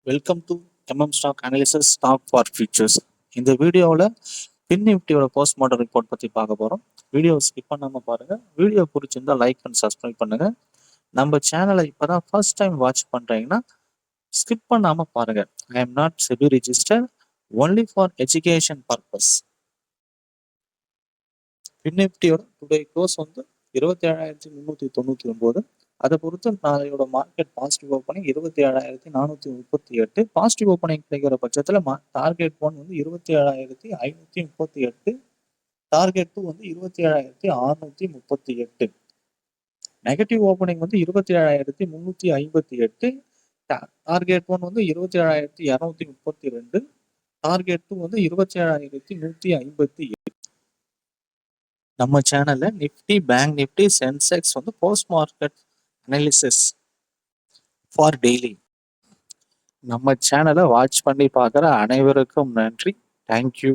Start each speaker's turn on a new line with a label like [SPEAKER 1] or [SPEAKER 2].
[SPEAKER 1] Welcome to stock analysis stock for futures. இந்த வீடியோவில் பின் நிஃப்டியோட போஸ்ட் மார்டம் ரிப்போர்ட் பற்றி பார்க்க போகிறோம். வீடியோ ஸ்கிப் பண்ணாமல் பாருங்கள். வீடியோ பிடிச்சிருந்தா லைக் அண்ட் சப்ஸ்கிரைப் பண்ணுங்கள். நம்ம சேனலை இப்போ தான் ஃபர்ஸ்ட் டைம் வாட்ச் பண்ணுறீங்கன்னா ஸ்கிப் பண்ணாமல் பாருங்கள். I am not SEBI register, only for education purpose. பின் நிஃப்டியோட டுடே க்ளோஸ் வந்து 27,399. அதை பொறுத்து நாளையோட market positive opening 27,438. Positive opening கிடைக்கிற பட்சத்தில் டார்கெட் 1 வந்து 27,538, டார்கெட் 2 வந்து 27,638. நெகட்டிவ் ஓப்பனிங் வந்து 27,358, டார்கெட் 1 வந்து 27,232, டார்கெட் 2 வந்து 27,158. நம்ம சேனல்ல நிஃப்டி, பேங்க் நிஃப்டி, சென்செக்ஸ் வந்து post market analysis for daily. நம்ம சேனலை வாட்ச் பண்ணி பார்க்குற அனைவருக்கும் நன்றி. தேங்க்யூ.